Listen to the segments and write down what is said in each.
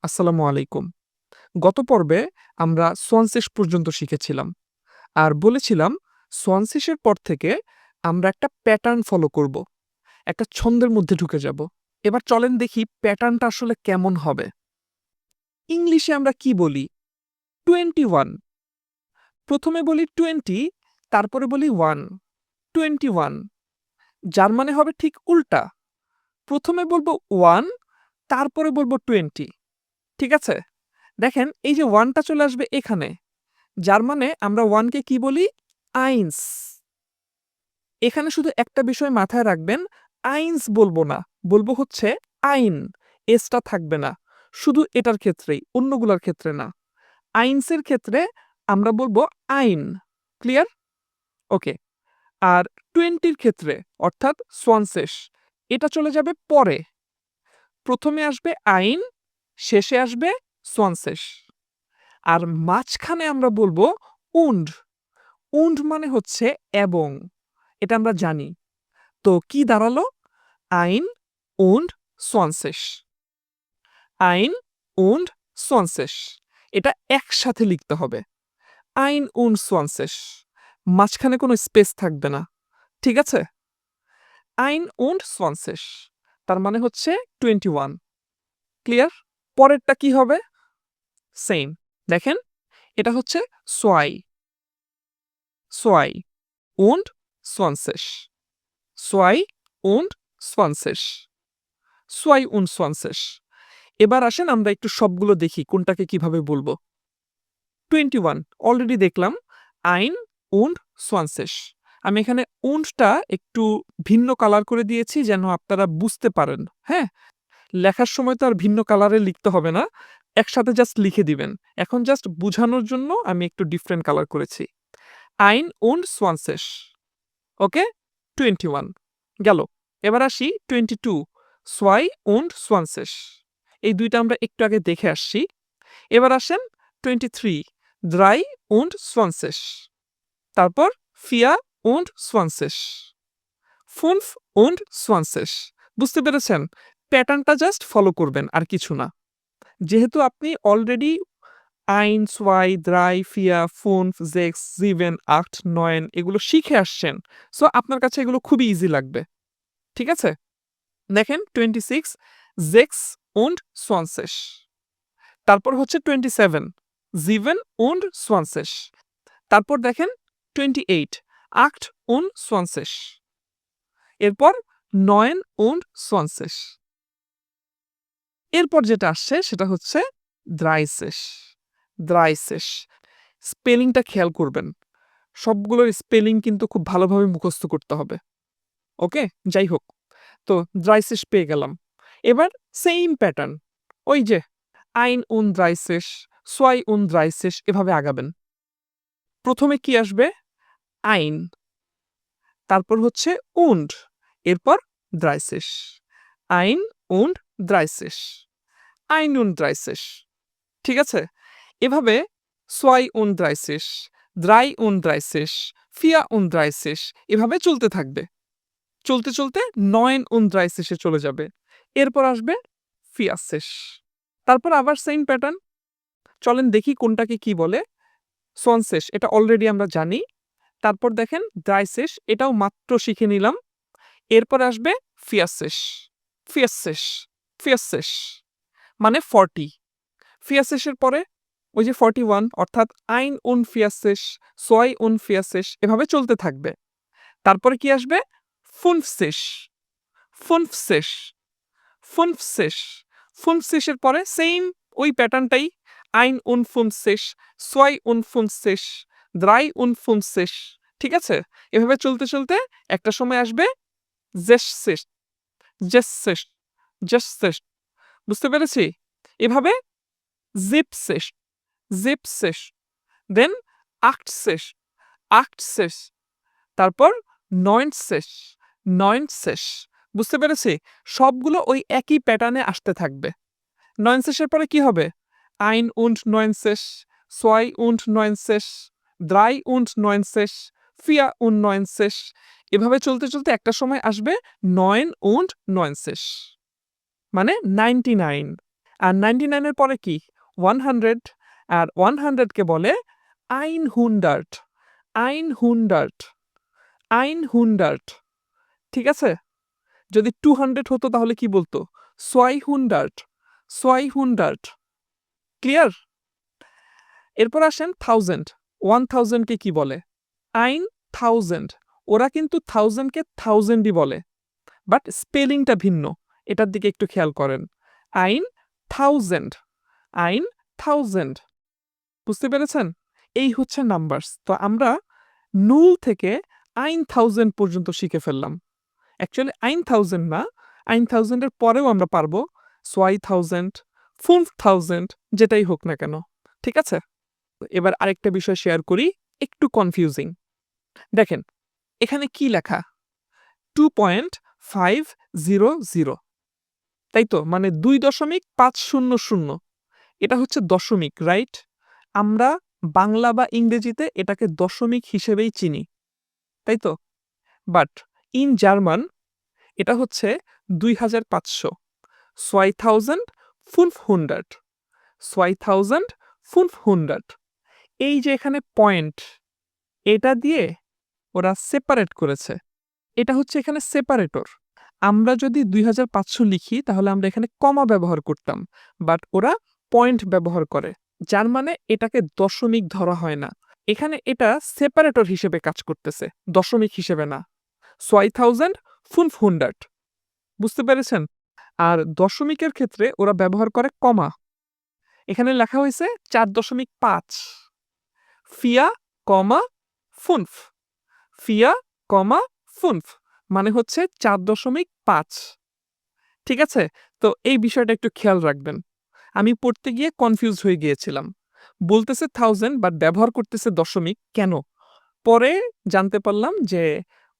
আসসালামু আলাইকুম। গত পর্বে আমরা সোয়ানসিস পর্যন্ত শিখেছিলাম। আর বলেছিলাম সোয়ানসিসের পর থেকে আমরা একটা প্যাটার্ন ফলো করব। একটা ছন্দের মধ্যে ঢুকে যাব। এবার চলেন দেখি প্যাটার্নটা আসলে কেমন হবে। ইংলিশে আমরা কি বলি? 21। প্রথমে বলি 20, তারপরে বলি 1। 21। যার মানে হবে ঠিক উল্টা। প্রথমে বলবো 1, তারপরে বলবো 20। ঠিক আছে? দেখেন এই যে 1টা চলে আসবে এখানে। যার মানে আমরা 1 কে কি বলি? আইনস। এখানে শুধু একটা বিষয় মাথায় রাখবেন, আইনস বলবো না, বলবো হচ্ছে আইন। এসটা থাকবে না। শুধু এটার ক্ষেত্রেই, অন্যগুলোর ক্ষেত্রে না। আইনসের ক্ষেত্রে আমরা বলবো আইন। ক্লিয়ার? ওকে। আর 20 ক্ষেত্রে অর্থাৎ সোয়ানসেস, এটা চলে যাবে পরে। প্রথমে আসবে আইন, শেষে আসবে সোয়ানসেস। আর মাঝখানে আমরা বলবো উন্ড। উন্ড মানে হচ্ছে এবং। এটা আমরা জানি। তো কি দাঁড়ালো? আইন und সোয়ানসেস। আইন und সোয়ানসেস। এটা একসাথে লিখতে হবে। আইন und সোয়ানসেস। মাঝখানে কোনো স্পেস থাকবে না। ঠিক আছে? আইন und সোয়ানসেস। তার মানে হচ্ছে 21। ক্লিয়ার? পরেরটা কি হবে? সেম। দেখেন, এটা হচ্ছে সোয়াই। সোয়াই und সোয়ানসেস। সোয়াই und সোয়ানসেস। সোয়াই und সোয়ানসেস। এবার আসেন আমরা একটু সবগুলো দেখি কোনটাকে কিভাবে বলবো। 21 অলরেডি দেখলাম। আইন und সোয়ানসেস। আমি এখানে উন্ডটা একটু ভিন্ন কালার করে দিয়েছি যেন আপনারা বুঝতে পারেন। হ্যাঁ? লেখার সময় তো আর ভিন্ন কালারে লিখতে হবে না। একসাথে জাস্ট লিখে দিবেন। এখন জাস্ট বুঝানোর জন্য আমি একটু ডিফারেন্ট কালার করেছি। আইন und সোয়ানসেস। ওকে? 21 গেল। এবার আসি 22 সোয়াই und সোয়ানসেস। এই দুইটা আমরা একটু আগে দেখে আসছি। এবার আসেন 23 drei und সোয়ানসেস। তারপর ফিয়া und সোয়ানসেস। 5 und সোয়ানসেস। বুঝতে পেরেছেন? প্যাটার্নটা জাস্ট ফলো করবেন আর কিছু না। যেহেতু আপনি অলরেডি 1, 2, 3, 4, 5, 6, 7, 8, 9 এগুলো শিখে আসছেন। সো আপনার কাছে এগুলো খুবই ইজি লাগবে। ঠিক আছে? দেখেন 26 sechs und সোয়ানসেস। তারপর হচ্ছে 27 sieben und সোয়ানসেস। তারপর দেখেন 28 acht und সোয়ানসেস। এরপর 9 und সোয়ানসেস। এরপর যেটা আসছে সেটা হচ্ছে দ্রাইসেস। দ্রাইসেস। স্পেলিংটা খেয়াল করবেন। সবগুলোর স্পেলিং কিন্তু খুব ভালোভাবে মুখস্থ করতে হবে। ওকে? যাই হোক। তো দ্রাইসেস পেয়ে গেলাম। এবার সেইম প্যাটার্ন। ওই যে আইন und দ্রাইসেস, সোয়াই und দ্রাইসেস এভাবে আগাবেন। প্রথমে কি আসবে? আইন। তারপর হচ্ছে und, এরপর দ্রাইসেস। আইন und দ্রাইসেস। আইন und দ্রাইসেস। ঠিক আছে? এভাবে সোয়াই und দ্রাইসেস, drei und দ্রাইসেস, vier und দ্রাইসেস এভাবে চলতে থাকবে। চলতে, চলতে 9 und দ্রাইসেসে চলে যাবে। এরপর আসবে ফিয়াসেস। তারপর আবার সেইম প্যাটার্ন। চলেন দেখি কোনটাকে কি বলে। সোয়ানসেস এটা অলরেডি আমরা জানি। তারপর দেখেন দ্রাইসেস এটাও মাত্র শিখে নিলাম। এরপর আসবে ফিয়াসেস। ফিয়াসেস, ফিয়াসেস মানে 40। ফিয়াসেসের পরে ওই যে 41 অর্থাৎ আইন und ফিয়াসেস, সোয়াই und ফিয়াসেস এভাবে চলতে থাকবে। তারপরে কি আসবে? ফুনফসেস। ফুনফসেস, ফুনফসেস। ফুনফসেসের পরে সেইম ওই প্যাটার্নটাই। আইন und ফুনফসেস, সোয়াই und ফুনফসেস, দ্রাই und ফুনফসেস। ঠিক আছে? এভাবে চলতে, চলতে একটা সময় আসবে জেসসেস, জেসসেস, জেসসেস। বুঝতে পেরেছি? এভাবে জিপসেস, জিপসেস, দেন আক্টসেস, আক্টসেস। তারপর নয়েনসেস, নয়েনসেস। বুঝতে পেরেছি? সবগুলো ওই একই প্যাটার্নে আসতে থাকবে। নয়েনসেসের পরে কি হবে? আইন und নয়েনসেস, সোয়াই und নয়েনসেস, দ্রাই und নয়েনসেস, ফিয়া und নয়েনসেস। এভাবে চলতে, চলতে একটা সময় আসবে নয়েন und নয়েনসেস। মানে 99। আর 99 এর পরে কি 100, আর 100 কে বলে 100, 100, 100, ঠিক আছে? যদি 200 হতো তাহলে কি বলতো 200, 200, ক্লিয়ার? এরপর আসেন 1000, 1000 কে কি বলে 1000, ওরা কিন্তু 1000 কে 1000ই বলে, বাট স্পেলিংটা ভিন্ন, এটার দিকে একটু খেয়াল করেন 1000, 1000, বুঝতে পেরেছেন? এই হচ্ছে নাম্বারস। তো আমরা নুল থেকে 1000 পর্যন্ত শিখে ফেললাম। অ্যাকচুয়ালি 1000 না, 1000 এর পরেও আমরা পারবো 6000, 5000, যেটাই হোক না কেন, ঠিক আছে? এবার আরেকটা বিষয় শেয়ার করি, একটু কনফিউজিং। দেখেন এখানে কি লেখা 2.500, তাই তো? মানে 2.500, এটা হচ্ছে দশমিক, রাইট? আমরা বাংলা বা ইংরেজিতে এটাকে দশমিক হিসেবেই চিনি, তাই তো? বাট ইন জার্মান এটা হচ্ছে 2500, 2500, 2500। এই যে এখানে পয়েন্ট, এটা দিয়ে ওরা সেপারেট করেছে, এটা হচ্ছে এখানে সেপারেটর। আমরা যদি 2500 লিখি তাহলে আমরা এখানে কমা ব্যবহার করতাম, বাট ওরা পয়েন্ট ব্যবহার করে, যার মানে এটাকে দশমিক ধরা হয় না। এখানে এটা সেপারেটর হিসেবে কাজ করতেছে, দশমিক হিসেবে না। 2500, বুঝতে পেরেছেন? আর দশমিকের ক্ষেত্রে ওরা ব্যবহার করে কমা। এখানে লেখা হয়েছে 4.5, ফিয়া কমা ফুনফ, ফিয়া কমা ফুনফ, মানে হচ্ছে 4.5, ঠিক আছে? তো এই বিষয়টা একটু খেয়াল রাখবেন। আমি পড়তে গিয়ে কনফিউজ হয়ে গিয়েছিলাম, বলতেছে 1000 বাট ব্যবহার করতেছে দশমিক কেন? পরে জানতে পারলাম যে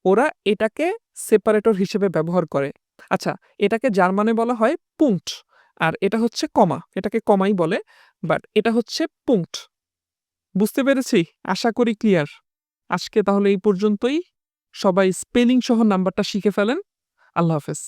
ওরা এটাকে সেপারেটর হিসেবে ব্যবহার করে। আচ্ছা, এটাকে জার্মানে বলা হয় পুংট, আর এটা হচ্ছে কমা, এটাকে কমাই বলে, বাট এটা হচ্ছে পুংট। বুঝতে পেরেছি? আশা করি ক্লিয়ার। আজকে তাহলে এই পর্যন্তই। সবাই স্পেলিং সহ নাম্বারটা শিখে ফেলেন। আল্লাহ হাফেজ।